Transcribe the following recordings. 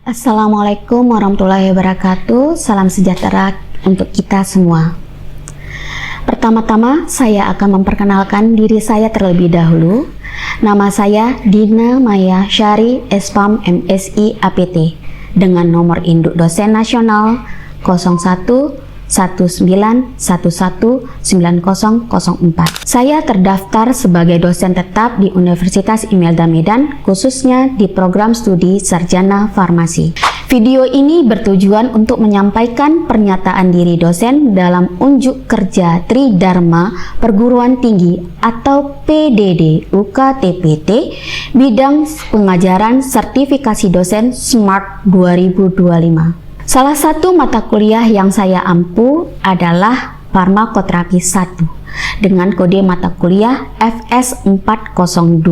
Assalamualaikum warahmatullahi wabarakatuh. Salam sejahtera untuk kita semua. Pertama-tama saya akan memperkenalkan diri saya terlebih dahulu. Nama saya Dina Maya Syari, SPAM MSI APT dengan nomor induk dosen nasional 0119119004. Saya terdaftar sebagai dosen tetap di Universitas Imelda Medan, khususnya di program studi Sarjana Farmasi. Video ini bertujuan untuk menyampaikan pernyataan diri dosen dalam unjuk kerja Tridharma Perguruan Tinggi atau PDD UKTPT bidang pengajaran sertifikasi dosen SMART 2025. Salah satu mata kuliah yang saya ampu adalah Farmakoterapi 1 dengan kode mata kuliah FS402.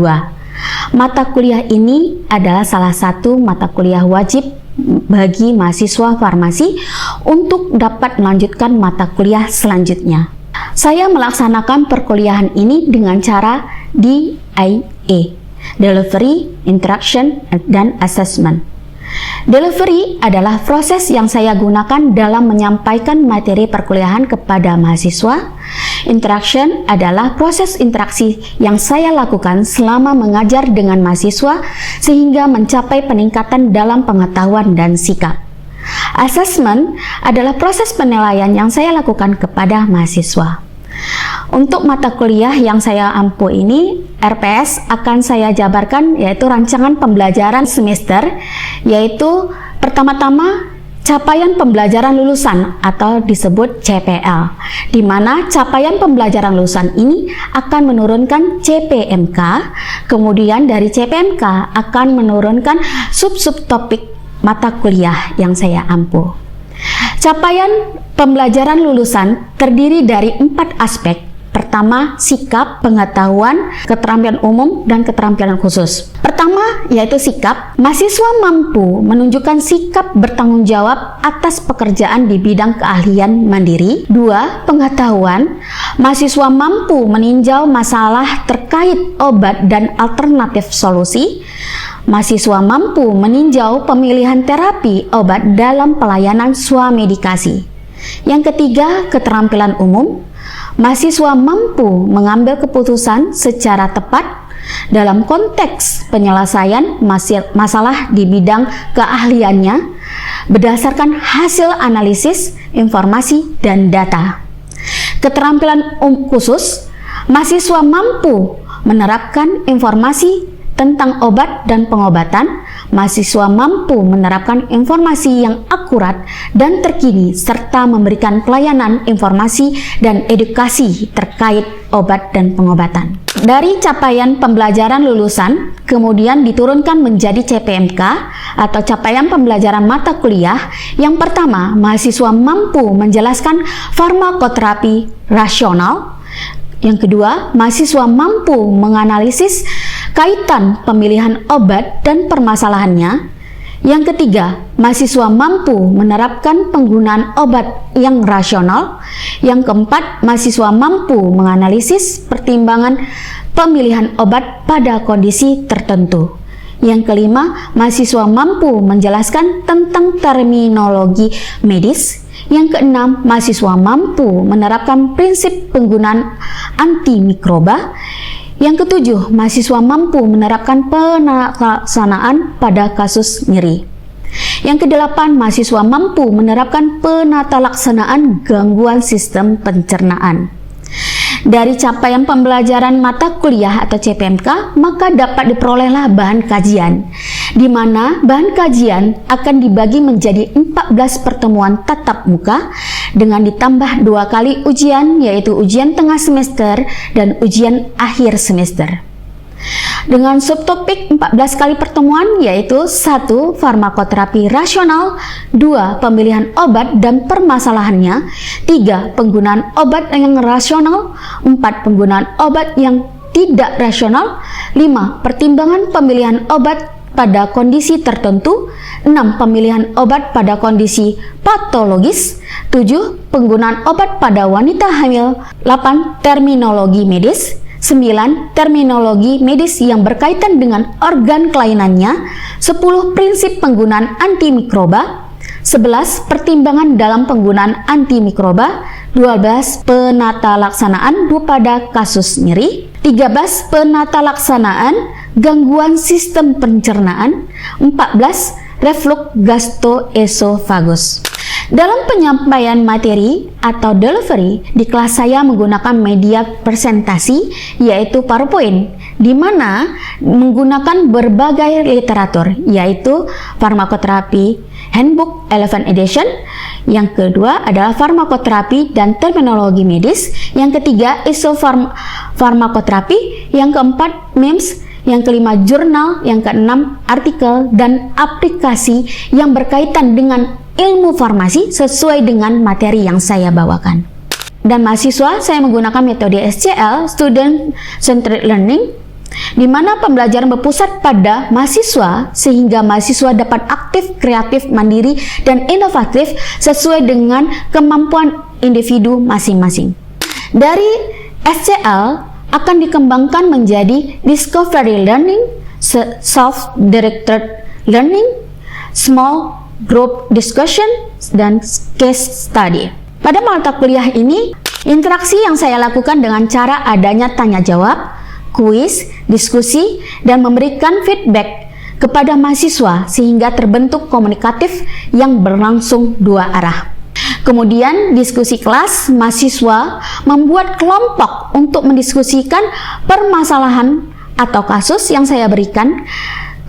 Mata kuliah ini adalah salah satu mata kuliah wajib bagi mahasiswa farmasi untuk dapat melanjutkan mata kuliah selanjutnya. Saya melaksanakan perkuliahan ini dengan cara DIA, Delivery, Interaction, dan Assessment. Delivery adalah proses yang saya gunakan dalam menyampaikan materi perkuliahan kepada mahasiswa. Interaction adalah proses interaksi yang saya lakukan selama mengajar dengan mahasiswa sehingga mencapai peningkatan dalam pengetahuan dan sikap. Assessment adalah proses penilaian yang saya lakukan kepada mahasiswa. Untuk mata kuliah yang saya ampu ini, RPS akan saya jabarkan yaitu rancangan pembelajaran semester, yaitu pertama-tama capaian pembelajaran lulusan atau disebut CPL, di mana capaian pembelajaran lulusan ini akan menurunkan CPMK, kemudian dari CPMK akan menurunkan sub-sub topik mata kuliah yang saya ampu. Capaian pembelajaran lulusan terdiri dari 4 aspek. Pertama, sikap, pengetahuan, keterampilan umum, dan keterampilan khusus. Pertama, yaitu sikap. Mahasiswa mampu menunjukkan sikap bertanggung jawab atas pekerjaan di bidang keahlian mandiri. 2. Pengetahuan. Mahasiswa mampu meninjau masalah terkait obat dan alternatif solusi. Mahasiswa mampu meninjau pemilihan terapi obat dalam pelayanan swamedikasi. Yang ketiga, keterampilan umum. Mahasiswa mampu mengambil keputusan secara tepat dalam konteks penyelesaian masalah di bidang keahliannya berdasarkan hasil analisis, informasi, dan data. Keterampilan khusus. Mahasiswa mampu menerapkan informasi tentang obat dan pengobatan. Mahasiswa mampu menerapkan informasi yang akurat dan terkini serta memberikan pelayanan informasi dan edukasi terkait obat dan pengobatan. Dari capaian pembelajaran lulusan kemudian diturunkan menjadi CPMK atau capaian pembelajaran mata kuliah. Yang pertama, mahasiswa mampu menjelaskan farmakoterapi rasional. Yang kedua, mahasiswa mampu menganalisis kaitan pemilihan obat dan permasalahannya. Yang ketiga, mahasiswa mampu menerapkan penggunaan obat yang rasional. Yang keempat, mahasiswa mampu menganalisis pertimbangan pemilihan obat pada kondisi tertentu. Yang kelima, mahasiswa mampu menjelaskan tentang terminologi medis. Yang keenam, mahasiswa mampu menerapkan prinsip penggunaan antimikroba. Yang ketujuh, mahasiswa mampu menerapkan pelaksanaan pada kasus nyeri. Yang kedelapan, mahasiswa mampu menerapkan penatalaksanaan gangguan sistem pencernaan. Dari capaian pembelajaran mata kuliah atau CPMK, maka dapat diperolehlah bahan kajian, di mana bahan kajian akan dibagi menjadi 14 pertemuan tatap muka dengan ditambah 2 kali ujian, yaitu ujian tengah semester dan ujian akhir semester. Dengan subtopik 14 kali pertemuan yaitu 1. Farmakoterapi rasional, 2. Pemilihan obat dan permasalahannya, 3. Penggunaan obat yang rasional, 4. Penggunaan obat yang tidak rasional, 5. Pertimbangan pemilihan obat pada kondisi tertentu, 6. Pemilihan obat pada kondisi patologis, 7. Penggunaan obat pada wanita hamil, 8. Terminologi medis, 9. Terminologi medis yang berkaitan dengan organ kelainannya. 10. Prinsip penggunaan antimikroba. 11. Pertimbangan dalam penggunaan antimikroba. 12. Penata laksanaan pada kasus nyeri. 13. Penata laksanaan gangguan sistem pencernaan. 14. Reflux gastroesofagus. Dalam penyampaian materi atau delivery di kelas saya menggunakan media presentasi yaitu PowerPoint, di mana menggunakan berbagai literatur yaitu Pharmacotherapy Handbook 11 Edition. Yang kedua adalah farmakoterapi dan terminologi medis. Yang ketiga isofarmakoterapi. Yang keempat MEMS. Yang kelima jurnal. Yang keenam artikel dan aplikasi yang berkaitan dengan ilmu farmasi sesuai dengan materi yang saya bawakan. Dan mahasiswa saya menggunakan metode SCL, Student Centered Learning, di mana pembelajaran berpusat pada mahasiswa sehingga mahasiswa dapat aktif, kreatif, mandiri, dan inovatif sesuai dengan kemampuan individu masing-masing. Dari SCL akan dikembangkan menjadi Discovery Learning, Self-Directed Learning, Small Group Discussion, dan Case Study. Pada mata kuliah ini, interaksi yang saya lakukan dengan cara adanya tanya jawab, kuis, diskusi, dan memberikan feedback kepada mahasiswa sehingga terbentuk komunikatif yang berlangsung dua arah. Kemudian diskusi kelas, mahasiswa membuat kelompok untuk mendiskusikan permasalahan atau kasus yang saya berikan.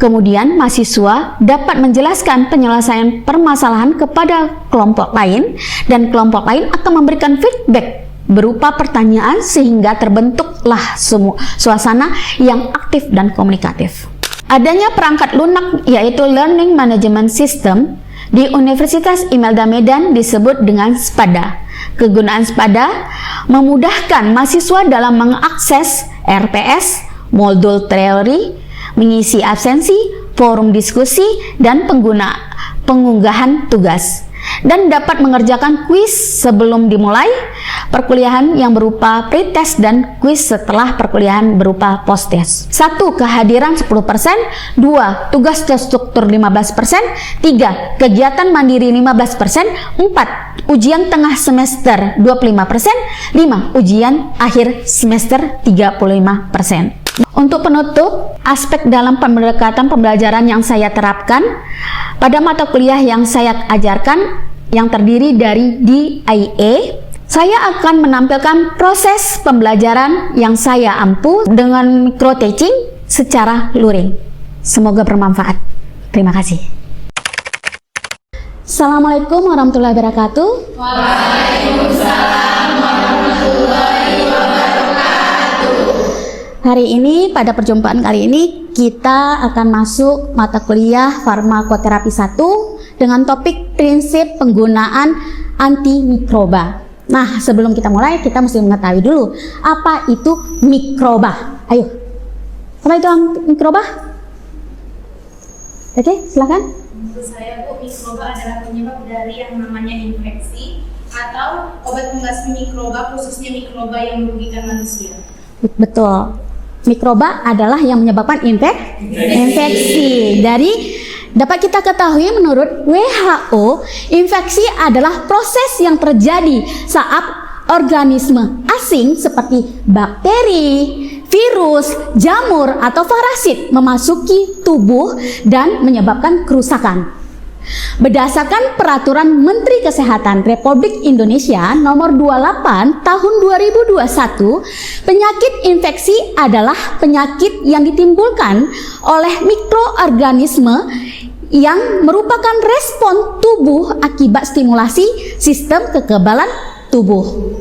Kemudian mahasiswa dapat menjelaskan penyelesaian permasalahan kepada kelompok lain dan kelompok lain akan memberikan feedback berupa pertanyaan sehingga terbentuklah suasana yang aktif dan komunikatif. Adanya perangkat lunak yaitu Learning Management System di Universitas Imelda Medan disebut dengan SPADA. Kegunaan SPADA memudahkan mahasiswa dalam mengakses RPS, modul teori, mengisi absensi, forum diskusi, dan pengunggahan tugas, dan dapat mengerjakan kuis sebelum dimulai perkuliahan yang berupa pretest dan kuis setelah perkuliahan berupa posttest. 1. Kehadiran 10%, 2. Tugas terstruktur 15%, 3. Kegiatan mandiri 15%, 4. Ujian tengah semester 25%, 5. Ujian akhir semester 35%. Untuk penutup, aspek dalam pendekatan pembelajaran yang saya terapkan pada mata kuliah yang saya ajarkan yang terdiri dari DIA, saya akan menampilkan proses pembelajaran yang saya ampu dengan micro teaching secara luring. Semoga bermanfaat. Terima kasih. Assalamualaikum warahmatullahi wabarakatuh. Waalaikumsalam warahmatullahi wabarakatuh. Hari ini, pada perjumpaan kali ini, kita akan masuk mata kuliah Farmakoterapi 1 dengan topik prinsip penggunaan antimikroba. Nah, sebelum kita mulai, kita mesti mengetahui dulu apa itu mikroba. Ayo, apa itu mikroba? Oke, silakan. Menurut saya, Bu, mikroba adalah penyebab dari yang namanya infeksi atau obat pembasmi mikroba, khususnya mikroba yang merugikan manusia. Betul. Mikroba adalah yang menyebabkan infeksi. Dapat kita ketahui menurut WHO, infeksi adalah proses yang terjadi saat organisme asing seperti bakteri, virus, jamur, atau parasit memasuki tubuh dan menyebabkan kerusakan. Berdasarkan Peraturan Menteri Kesehatan Republik Indonesia Nomor 28 Tahun 2021, penyakit infeksi adalah penyakit yang ditimbulkan oleh mikroorganisme yang merupakan respon tubuh akibat stimulasi sistem kekebalan tubuh,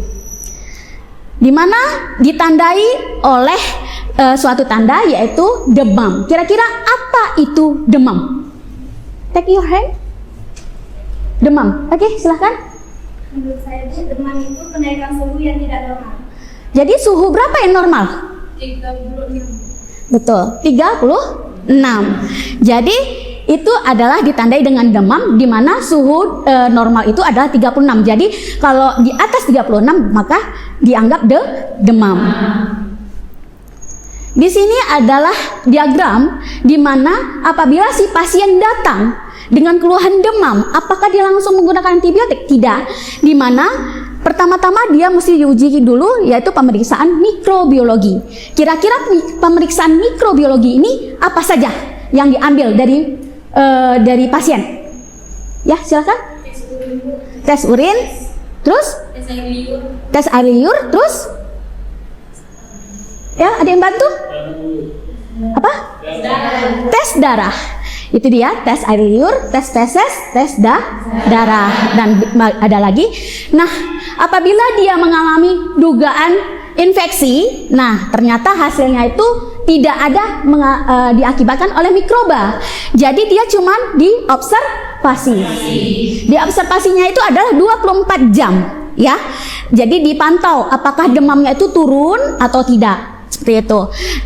di mana ditandai oleh suatu tanda yaitu demam. Kira-kira apa itu demam? Take your hand. Demam. Oke, silahkan. Menurut saya, Bu, demam itu kenaikan suhu yang tidak normal. Jadi suhu berapa yang normal? 36. Betul, 36. Jadi itu adalah ditandai dengan demam, di mana suhu normal itu adalah 36. Jadi kalau di atas 36 maka dianggap demam. Di sini adalah diagram di mana apabila si pasien datang dengan keluhan demam, apakah dia langsung menggunakan antibiotik? Tidak. Di mana pertama-tama dia mesti diuji dulu, yaitu pemeriksaan mikrobiologi. Kira-kira pemeriksaan mikrobiologi ini apa saja yang diambil dari pasien? Ya, silakan. Tes urin, terus tes air liur, terus ya, ada yang bantu? Apa? Tes darah. Itu dia, tes air liur, tes feses, tes darah, dan ada lagi. Nah, apabila dia mengalami dugaan infeksi, nah ternyata hasilnya itu tidak ada diakibatkan oleh mikroba. Jadi dia cuma diobservasi. Diobservasinya itu adalah 24 jam, ya. Jadi dipantau apakah demamnya itu turun atau tidak. Seperti itu.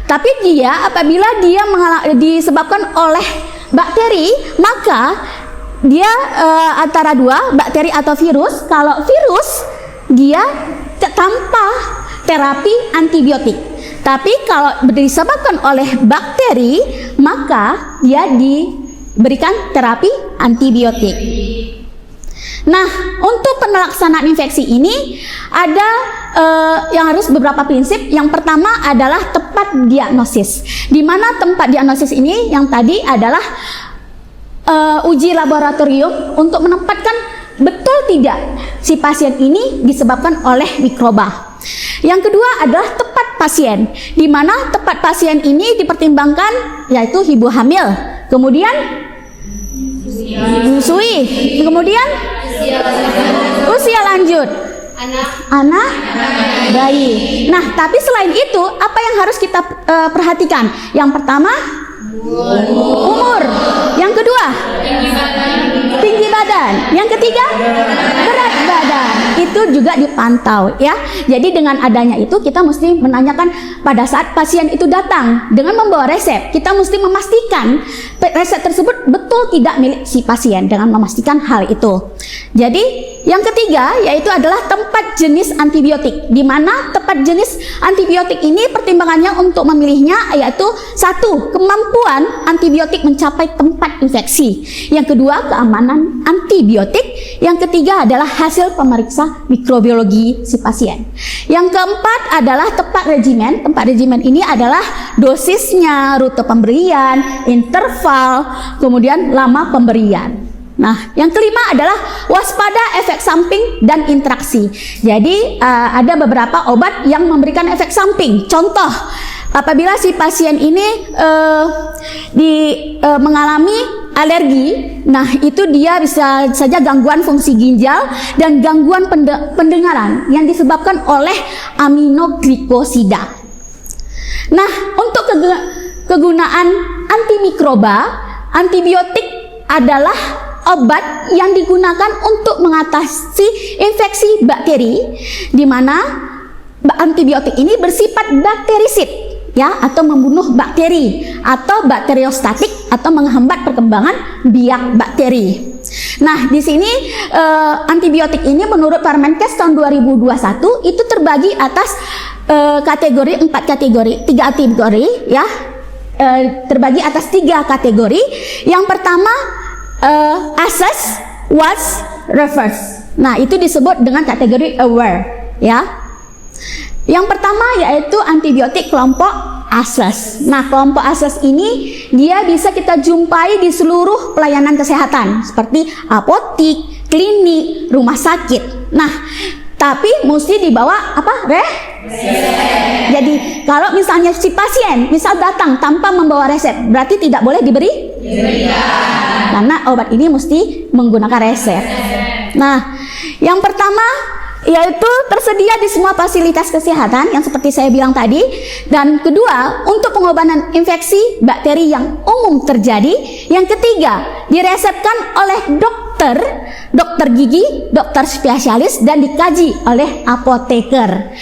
Tapi dia apabila dia disebabkan oleh bakteri, maka dia antara dua, bakteri atau virus. Kalau virus dia tanpa terapi antibiotik. Tapi kalau disebabkan oleh bakteri, maka dia diberikan terapi antibiotik. Nah, untuk pelaksanaan infeksi ini ada yang harus beberapa prinsip. Yang pertama adalah tepat diagnosis. Di mana tempat diagnosis ini yang tadi adalah uji laboratorium untuk menempatkan betul tidak si pasien ini disebabkan oleh mikroba. Yang kedua adalah tepat pasien, di mana tepat pasien ini dipertimbangkan yaitu ibu hamil, kemudian menyusui, kemudian usia lanjut, anak bayi. Nah, tapi selain itu apa yang harus kita perhatikan? Yang pertama umur, yang kedua tinggi badan, yang ketiga berat badan. Itu juga dipantau, ya. Jadi dengan adanya itu kita mesti menanyakan pada saat pasien itu datang dengan membawa resep, kita mesti memastikan resep tersebut betul tidak milik si pasien dengan memastikan hal itu. Jadi yang ketiga yaitu adalah tempat jenis antibiotik, di mana tempat jenis antibiotik ini pertimbangannya untuk memilihnya yaitu satu, kemampuan antibiotik mencapai tempat infeksi, yang kedua keamanan antibiotik, yang ketiga adalah hasil pemeriksa mikrobiologi si pasien, yang keempat adalah tepat regimen. Tempat regimen ini adalah dosisnya, rute pemberian, interval, kemudian lama pemberian. Nah, yang kelima adalah waspada efek samping dan interaksi. Jadi ada beberapa obat yang memberikan efek samping. Contoh, apabila si pasien ini mengalami alergi, nah itu dia bisa saja gangguan fungsi ginjal dan gangguan pendengaran yang disebabkan oleh aminoglikosida. Nah, untuk kegunaan antimikroba, antibiotik adalah obat yang digunakan untuk mengatasi infeksi bakteri, di mana antibiotik ini bersifat bakterisid, ya, atau membunuh bakteri atau bakteriostatik atau menghambat perkembangan biak bakteri. Nah, di sini antibiotik ini menurut Permenkes tahun 2021 itu terbagi atas kategori 4 kategori, 3 kategori, ya. Terbagi atas 3 kategori. Yang pertama assess, watch, reverse. Nah, itu disebut dengan kategori aware, ya. Yang pertama yaitu antibiotik kelompok assess. Nah, kelompok assess ini dia bisa kita jumpai di seluruh pelayanan kesehatan seperti apotik, klinik, rumah sakit. Nah, tapi mesti dibawa apa? Jadi kalau misalnya si pasien misal datang tanpa membawa resep, berarti tidak boleh diberi. Karena obat ini mesti menggunakan resep. Nah, yang pertama yaitu tersedia di semua fasilitas kesehatan yang seperti saya bilang tadi. Dan kedua, untuk pengobatan infeksi bakteri yang umum terjadi. Yang ketiga, diresepkan oleh dokter gigi, dokter spesialis, dan dikaji oleh apoteker.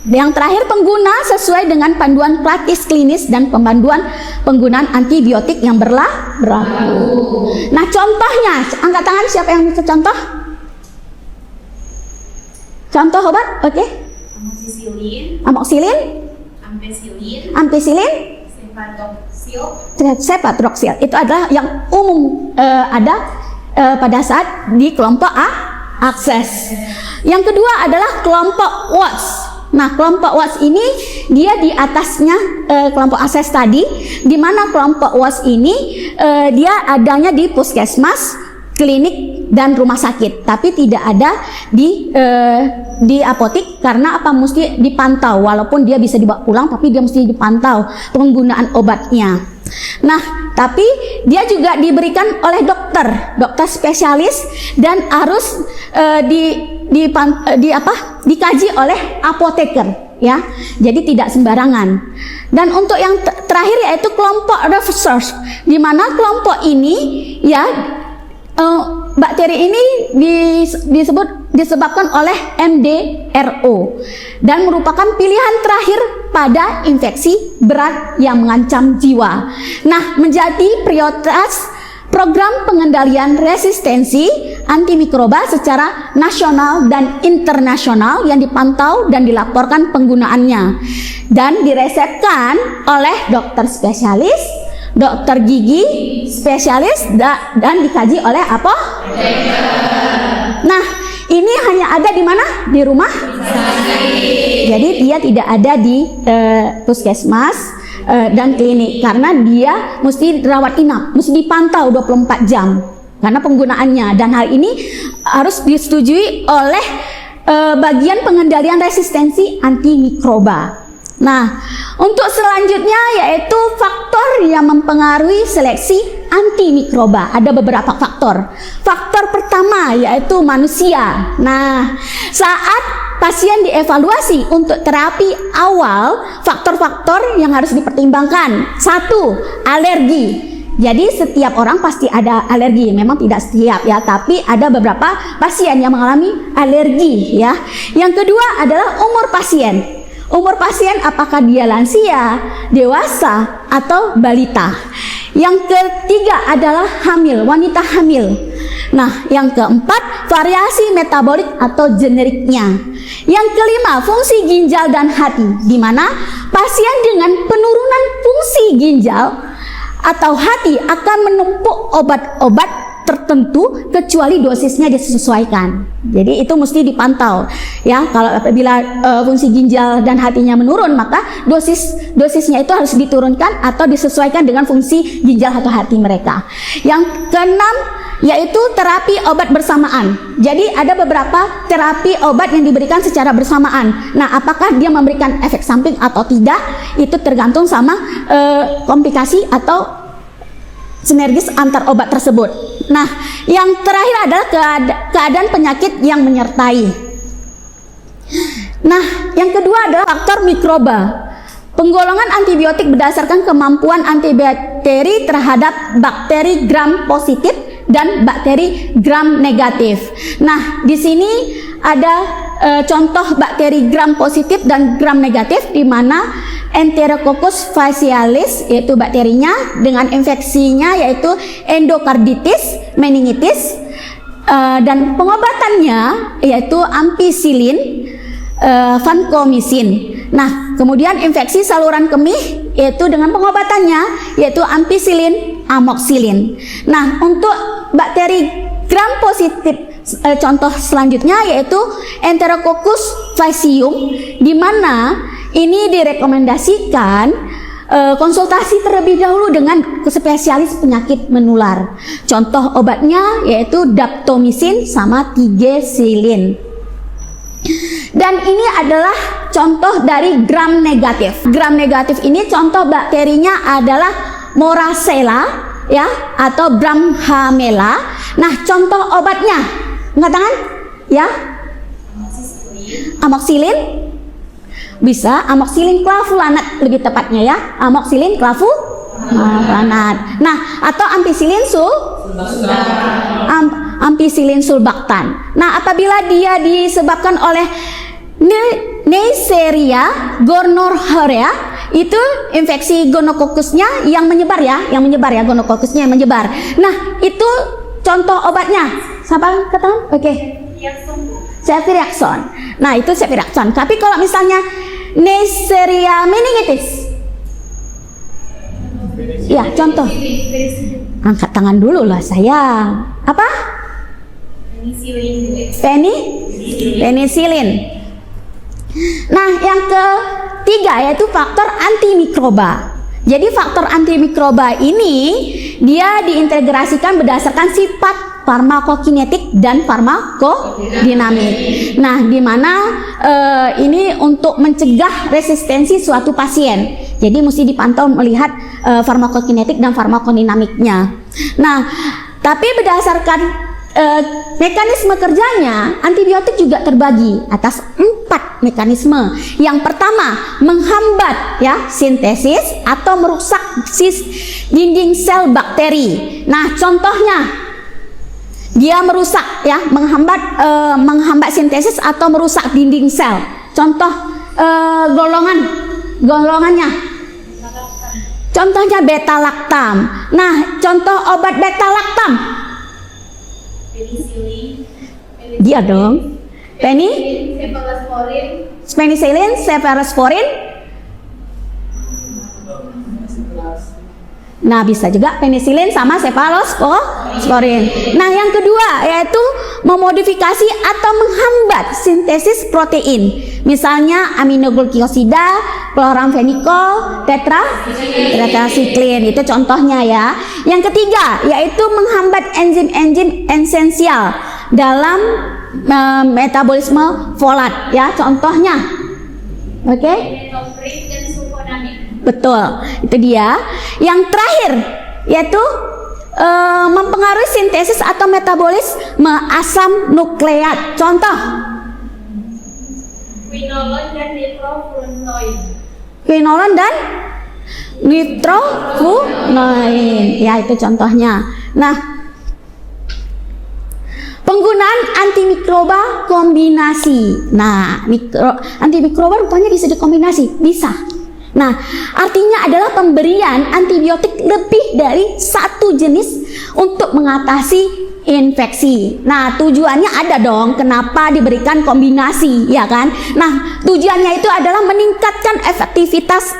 Yang terakhir, pengguna sesuai dengan panduan praktis klinis dan pemanduan penggunaan antibiotik yang berlaku. Nah, contohnya, angkat tangan siapa yang bisa contoh? Contoh obat, oke? Amoxicillin, Amoxicillin, Ampicillin, cefadroxil. Itu adalah yang umum ada pada saat di kelompok akses. Yang kedua adalah kelompok Watts. Nah, kelompok Watts ini dia di atasnya kelompok akses tadi, di mana kelompok Watts ini dia adanya di puskesmas, klinik dan rumah sakit, tapi tidak ada di apotik karena apa, mesti dipantau. Walaupun dia bisa dibawa pulang, tapi dia mesti dipantau penggunaan obatnya. Nah, tapi dia juga diberikan oleh dokter spesialis dan harus dikaji oleh apoteker, ya. Jadi tidak sembarangan. Dan untuk yang terakhir yaitu kelompok research, di mana kelompok ini ya bakteri ini disebabkan oleh MDRO dan merupakan pilihan terakhir pada infeksi berat yang mengancam jiwa. Nah, menjadi prioritas program pengendalian resistensi antimikroba secara nasional dan internasional yang dipantau dan dilaporkan penggunaannya dan diresepkan oleh dokter spesialis, dokter gigi spesialis dan dikaji oleh apa? Nah, ini hanya ada di mana? Di rumah sakit. Jadi dia tidak ada di puskesmas dan klinik karena dia mesti rawat inap, mesti dipantau 24 jam karena penggunaannya, dan hal ini harus disetujui oleh bagian pengendalian resistensi antimikroba. Nah, untuk selanjutnya yaitu faktor yang mempengaruhi seleksi antimikroba. Ada beberapa faktor. Faktor pertama yaitu manusia. Nah, saat pasien dievaluasi untuk terapi awal, faktor-faktor yang harus dipertimbangkan. 1. Alergi. Jadi setiap orang pasti ada alergi, memang tidak setiap ya, tapi ada beberapa pasien yang mengalami alergi ya. Yang kedua adalah umur pasien. Umur pasien apakah dia lansia, dewasa, atau balita. Yang ketiga adalah hamil, wanita hamil. Nah, yang keempat variasi metabolik atau generiknya. Yang kelima fungsi ginjal dan hati, di mana pasien dengan penurunan fungsi ginjal atau hati akan menumpuk obat-obat tertentu kecuali dosisnya disesuaikan. Jadi itu mesti dipantau ya. Kalau apabila fungsi ginjal dan hatinya menurun, maka dosisnya itu harus diturunkan atau disesuaikan dengan fungsi ginjal atau hati mereka. Yang keenam yaitu terapi obat bersamaan. Jadi ada beberapa terapi obat yang diberikan secara bersamaan. Nah, apakah dia memberikan efek samping atau tidak, itu tergantung sama komplikasi atau sinergis antar obat tersebut. Nah, yang terakhir adalah keadaan penyakit yang menyertai. Nah, yang kedua adalah faktor mikroba. Penggolongan antibiotik berdasarkan kemampuan antibakteri terhadap bakteri gram positif dan bakteri gram negatif. Nah, di sini ada contoh bakteri gram positif dan gram negatif, di mana Enterococcus facialis yaitu bakterinya dengan infeksinya yaitu endokarditis, meningitis, dan pengobatannya yaitu ampicillin, vancomycin. Nah, kemudian infeksi saluran kemih yaitu dengan pengobatannya yaitu ampicillin, amoxicillin. Nah, untuk bakteri gram positif contoh selanjutnya yaitu Enterococcus faecium, di mana ini direkomendasikan konsultasi terlebih dahulu dengan spesialis penyakit menular. Contoh obatnya yaitu daptomycin sama tigesilin. Dan ini adalah contoh dari gram negatif. Gram negatif ini contoh bakterinya adalah Moracella ya atau Bramhamela. Nah, contoh obatnya angkat tangan ya. Amoxicillin bisa, amoxicillin clavulanat lebih tepatnya ya, amoxicillin clavulanat. Nah, atau ampicillin sulbactam. Nah, apabila dia disebabkan oleh Neisseria gonorrhoea, itu infeksi gonokokusnya yang menyebar ya, gonokokusnya yang menyebar. Nah, itu contoh obatnya. Siapa katakan? Oke. Ceftriaxone. Nah, itu ceftriaxone. Tapi kalau misalnya Neisseria meningitis. Ya, contoh. Angkat tangan dulu lah sayang. Apa? Penicillin. Nah, yang ketiga yaitu faktor antimikroba. Jadi faktor antimikroba ini dia diintegrasikan berdasarkan sifat farmakokinetik dan farmakodinamik. Nah, di mana ini untuk mencegah resistensi suatu pasien. Jadi mesti dipantau melihat farmakokinetik dan farmakodinamiknya. Nah, tapi berdasarkan mekanisme kerjanya, antibiotik juga terbagi atas 4 mekanisme. Yang pertama, menghambat ya sintesis atau merusak dinding sel bakteri. Nah, contohnya dia merusak ya, menghambat sintesis atau merusak dinding sel. Contoh golongannya. Contohnya beta laktam. Nah, contoh obat beta laktam. Dia dong. Penicillin, cephalosporin. Nah, bisa juga penicillin sama cephalosporin. Nah, yang kedua yaitu memodifikasi atau menghambat sintesis protein. Misalnya aminoglucosida, chloramphenicol, tetrasiklin. Itu contohnya ya. Yang ketiga yaitu menghambat enzim-enzim esensial dalam metabolisme folat ya. Contohnya. Oke? Betul, itu dia. Yang terakhir yaitu mempengaruhi sintesis atau metabolisme asam nukleat. Contoh quinolon dan nitrofunoin. Ya, itu contohnya. Nah, penggunaan antimikroba kombinasi. Nah, antimikroba rupanya bisa dikombinasi, bisa. Nah, artinya adalah pemberian antibiotik lebih dari satu jenis untuk mengatasi infeksi. Nah, tujuannya ada dong, kenapa diberikan kombinasi, ya kan? Nah, tujuannya itu adalah meningkatkan efektivitas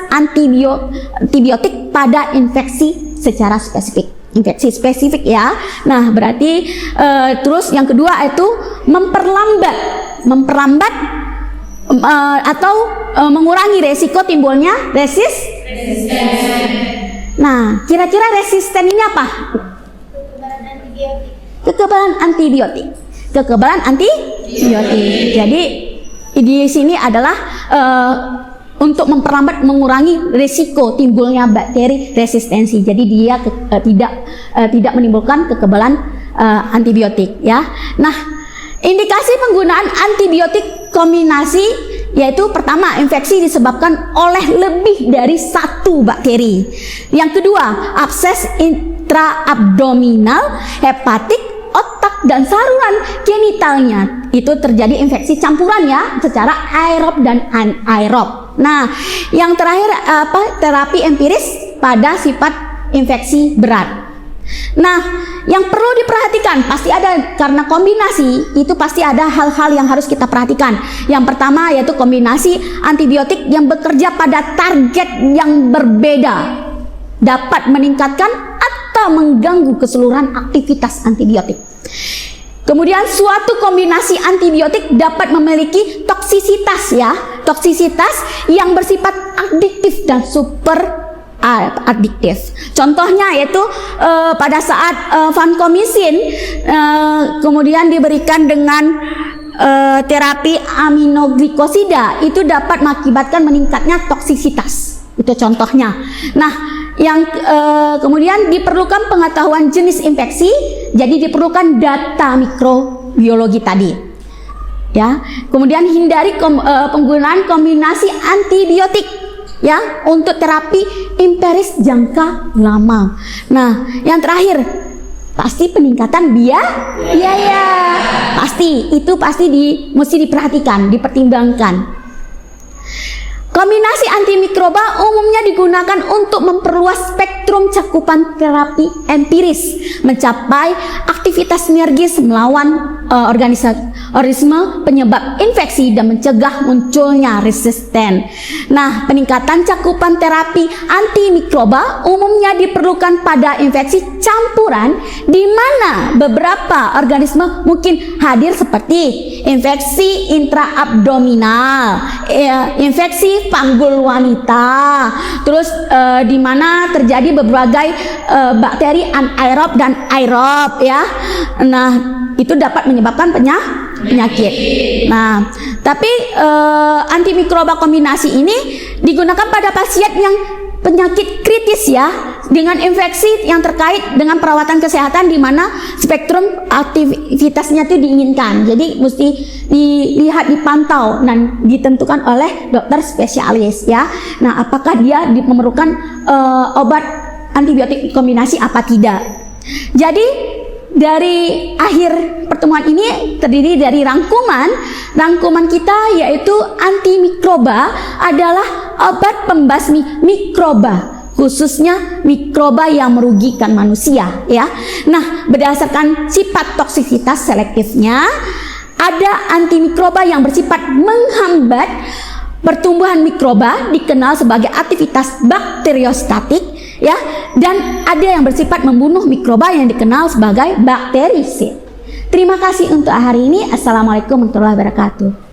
antibiotik pada infeksi secara spesifik. Infeksi spesifik ya. Nah, berarti terus yang kedua itu memperlambat atau mengurangi resiko timbulnya resisten. Nah, kira-kira resisten ini apa? Kekebalan antibiotik. Jadi di sini adalah untuk memperlambat, mengurangi risiko timbulnya bakteri resistensi. Jadi dia tidak menimbulkan kekebalan antibiotik ya. Nah, indikasi penggunaan antibiotik kombinasi yaitu pertama, infeksi disebabkan oleh lebih dari satu bakteri. Yang kedua, abses intraabdominal, hepatik, otak dan saluran genitalnya. Itu terjadi infeksi campuran ya, secara aerob dan anaerob. Nah, yang terakhir terapi empiris pada sifat infeksi berat. Nah, yang perlu diperhatikan pasti ada, karena kombinasi itu pasti ada hal-hal yang harus kita perhatikan. Yang pertama yaitu kombinasi antibiotik yang bekerja pada target yang berbeda dapat meningkatkan atau mengganggu keseluruhan aktivitas antibiotik. Kemudian suatu kombinasi antibiotik dapat memiliki toksisitas ya, toksisitas yang bersifat adiktif dan super adiktif. Contohnya yaitu pada saat vancomycin kemudian diberikan dengan terapi aminoglikosida, itu dapat mengakibatkan meningkatnya toksisitas. Itu contohnya. Nah, yang kemudian diperlukan pengetahuan jenis infeksi, jadi diperlukan data mikrobiologi tadi. Ya, kemudian hindari penggunaan kombinasi antibiotik ya untuk terapi empiris jangka lama. Nah, yang terakhir pasti peningkatan biaya. Pasti mesti diperhatikan, dipertimbangkan. Kombinasi antimikroba umumnya digunakan untuk memperluas spektrum cakupan terapi empiris, mencapai aktivitas aktivitas sinergis melawan organisme penyebab infeksi dan mencegah munculnya resisten. Nah, peningkatan cakupan terapi antimikroba umumnya diperlukan pada infeksi campuran di mana beberapa organisme mungkin hadir seperti infeksi intraabdominal, infeksi panggul wanita, terus di mana terjadi berbagai bakteri anaerob dan aerob ya. Nah, itu dapat menyebabkan penyakit. Nah, tapi antimikroba kombinasi ini digunakan pada pasien yang penyakit kritis ya, dengan infeksi yang terkait dengan perawatan kesehatan di mana spektrum aktivitasnya itu diinginkan. Jadi mesti dilihat, dipantau dan ditentukan oleh dokter spesialis ya. Nah, apakah dia memerlukan obat antibiotik kombinasi apa tidak. Jadi dari akhir pertemuan ini terdiri dari rangkuman kita, yaitu antimikroba adalah obat pembasmi mikroba, khususnya mikroba yang merugikan manusia ya. Nah, berdasarkan sifat toksisitas selektifnya, ada antimikroba yang bersifat menghambat pertumbuhan mikroba dikenal sebagai aktivitas bakteriostatik ya, dan ada yang bersifat membunuh mikroba yang dikenal sebagai bakterisid. Terima kasih untuk hari ini. Assalamualaikum warahmatullahi wabarakatuh.